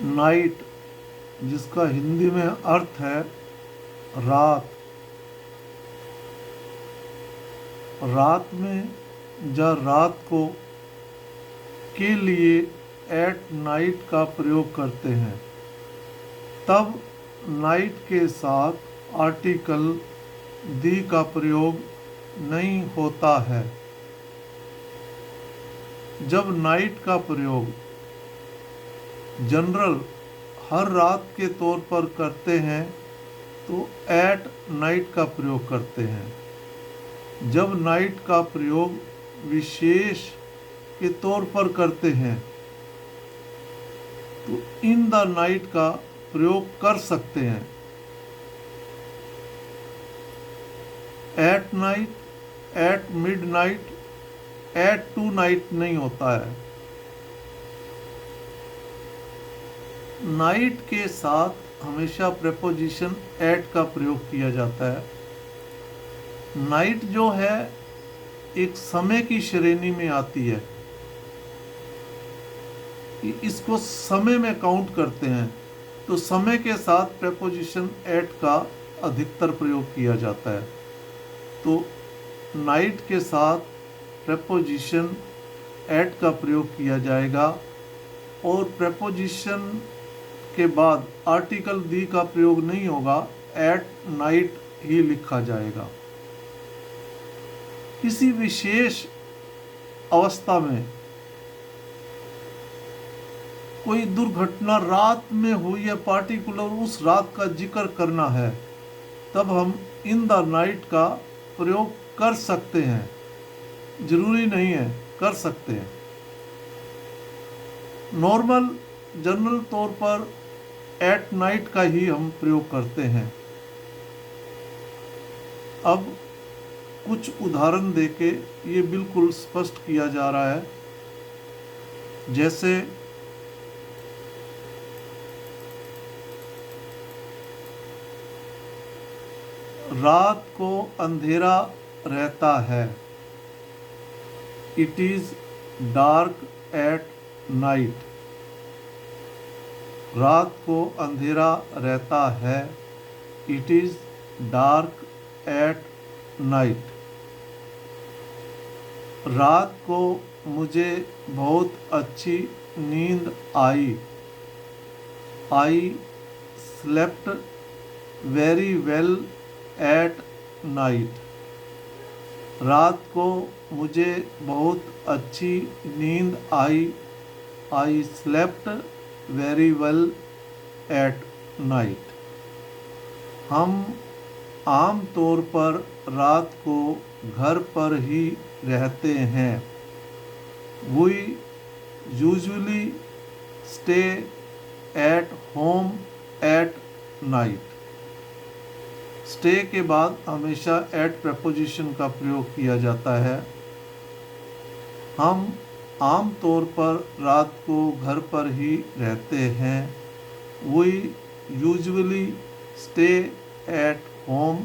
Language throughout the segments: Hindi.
नाइट, जिसका हिंदी में अर्थ है रात। रात में या रात को के लिए एट नाइट का प्रयोग करते हैं, तब नाइट के साथ आर्टिकल दी का प्रयोग नहीं होता है। जब नाइट का प्रयोग जनरल हर रात के तौर पर करते हैं तो एट नाइट का प्रयोग करते हैं। जब नाइट का प्रयोग विशेष के तौर पर करते हैं तो इन द नाइट का प्रयोग कर सकते हैं। At night, at midnight, at tonight नहीं होता है। नाइट के साथ हमेशा प्रेपोजिशन एट का प्रयोग किया जाता है। नाइट जो है एक समय की श्रेणी में आती है, इसको समय में काउंट करते हैं, तो समय के साथ प्रेपोजिशन एट का अधिकतर प्रयोग किया जाता है। तो नाइट के साथ प्रेपोजिशन एट का प्रयोग किया जाएगा और प्रेपोजिशन के बाद आर्टिकल दी का प्रयोग नहीं होगा, एट नाइट ही लिखा जाएगा। किसी विशेष अवस्था में कोई दुर्घटना रात में हुई है, पार्टिकुलर उस रात का जिक्र करना है, तब हम इन द नाइट का प्रयोग कर सकते हैं। जरूरी नहीं है, कर सकते हैं। नॉर्मल जनरल तौर पर एट नाइट का ही हम प्रयोग करते हैं। अब कुछ उदाहरण देके ये बिल्कुल स्पष्ट किया जा रहा है। जैसे रात को अंधेरा रहता है, it is dark at night. रात को अंधेरा रहता है, it is dark at night. रात को मुझे बहुत अच्छी नींद आई, I slept very well at night. रात को मुझे बहुत अच्छी नींद आई, I slept very well at night. हम आम तौर पर रात को घर पर ही रहते हैं, we usually stay at home at night. Stay के बाद हमेशा एट प्रेपोजिशन का प्रयोग किया जाता है। हम आम तौर पर रात को घर पर ही रहते हैं, we usually stay at home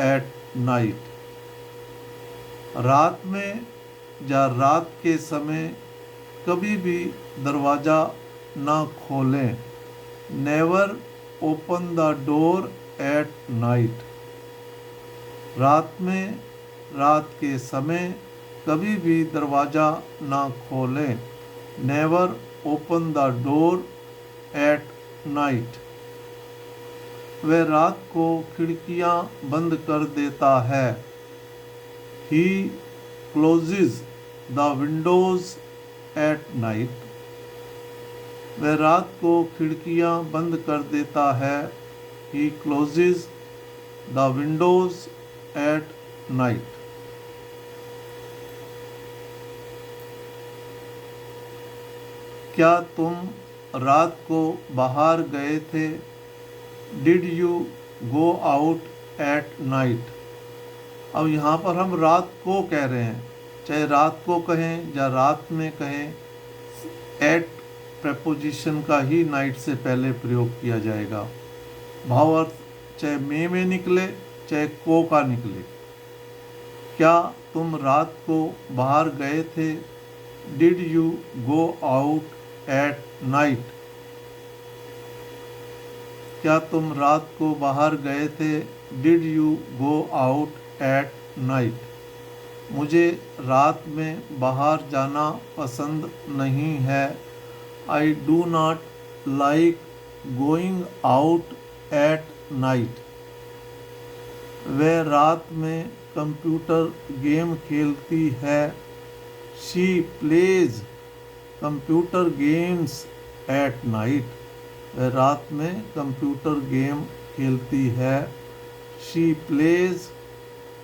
at night. रात में या रात के समय कभी भी दरवाज़ा ना खोलें, never open the door at night. रात में रात के समय कभी भी दरवाज़ा ना खोलें, never open the door at night. वह रात को खिड़कियां बंद कर देता है, he closes the windows at night. वह रात को खिड़कियां बंद कर देता है, he closes the windows at night. क्या तुम रात को बाहर गए थे, did you go out at night. अब यहाँ पर हम रात को कह रहे हैं, चाहे रात को कहें या रात में कहें, एट प्रेपोजिशन का ही नाइट से पहले प्रयोग किया जाएगा। भाव अर्थ चाहे में निकले चाहे को का निकले। क्या तुम रात को बाहर गए थे, did you go out at night. क्या तुम रात को बाहर गए थे? Did you go out at night? मुझे रात में बाहर जाना पसंद नहीं है। I do not like going out at night. वह रात में कंप्यूटर गेम खेलती है। She pledge computer games eight night. वह रात में कंप्यूटर गेम खेलती है। She pledge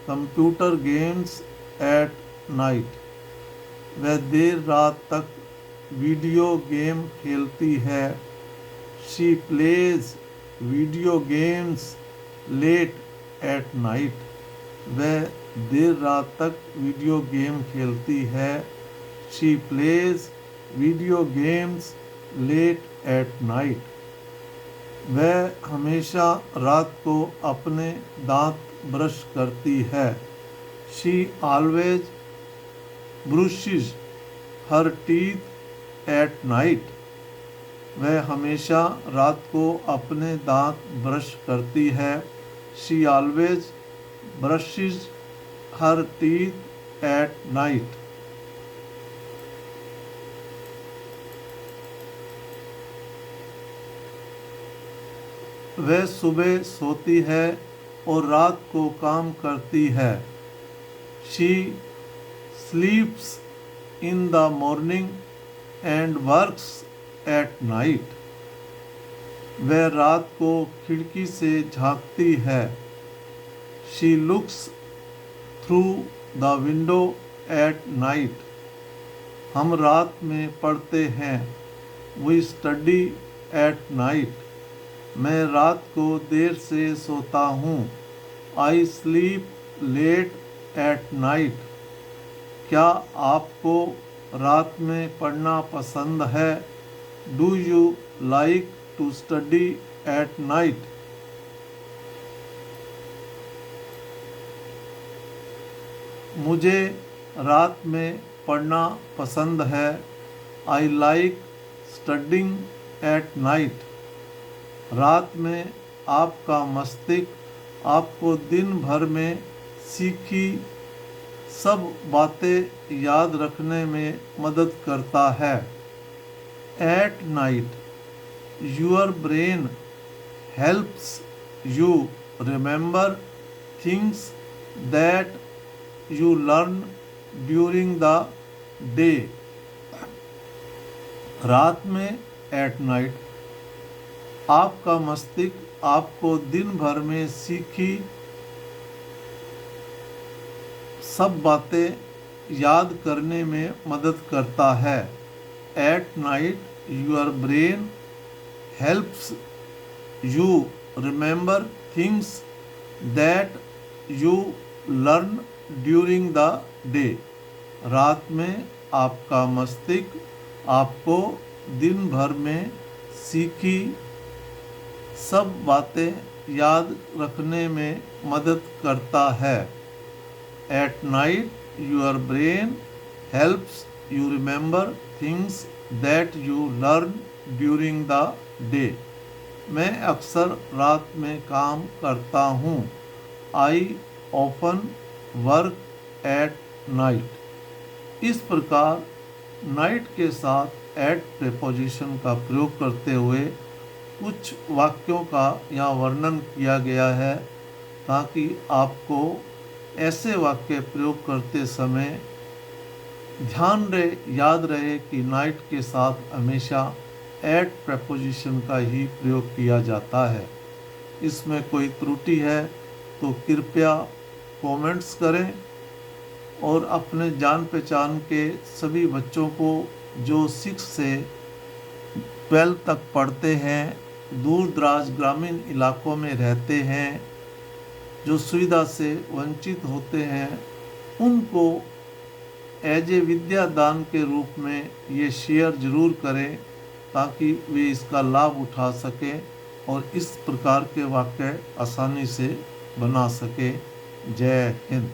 computer games eight night. वह देर रात तक वीडियो गेम खेलती है। She plays video games late at night. वह देर रात तक वीडियो गेम खेलती है। She plays video games late at night. वह हमेशा रात को अपने दांत ब्रश करती है। She always brushes her teeth at night. वह हमेशा रात को अपने दांत ब्रश करती है। She always brushes her teeth at night. वह सुबह सोती है और रात को काम करती है। She sleeps in the morning and works at night. वह रात को खिड़की से झांकती है। She looks through the window at night. हम रात में पढ़ते हैं। We study at night. मैं रात को देर से सोता हूँ। I sleep late at night. क्या आपको रात में पढ़ना पसंद है? Do you like to study at night? मुझे रात में पढ़ना पसंद है। I like studying eight night. रात में आपका मस्तिष्क आपको दिन भर में सीखी सब बातें याद रखने में मदद करता है। At night your brain helps you remember things that you learn during the day. रात में एट नाइट आपका मस्तिष्क आपको दिन भर में सीखी सब बातें याद करने में मदद करता है। At night your brain helps you remember things that you learn during the day. रात में आपका मस्तिष्क आपको दिन भर में सीखी सब बातें याद रखने में मदद करता है। At night your brain helps you remember things that you learn during the day. मैं अक्सर रात में काम करता हूँ। I often work at night. इस प्रकार नाइट के साथ एट प्रीपोजिशन का प्रयोग करते हुए कुछ वाक्यों का यहाँ वर्णन किया गया है ताकि आपको ऐसे वाक्य प्रयोग करते समय याद रहे कि नाइट के साथ हमेशा एट प्रीपोजिशन का ही प्रयोग किया जाता है। इसमें कोई त्रुटि है तो कृपया कमेंट्स करें और अपने जान पहचान के सभी बच्चों को जो 6 से 12 तक पढ़ते हैं, दूर दराज ग्रामीण इलाकों में रहते हैं, जो सुविधा से वंचित होते हैं, उनको एज ए विद्या दान के रूप में ये शेयर ज़रूर करें ताकि वे इसका लाभ उठा सकें और इस प्रकार के वाक्य आसानी से बना सकें। जय हिंद।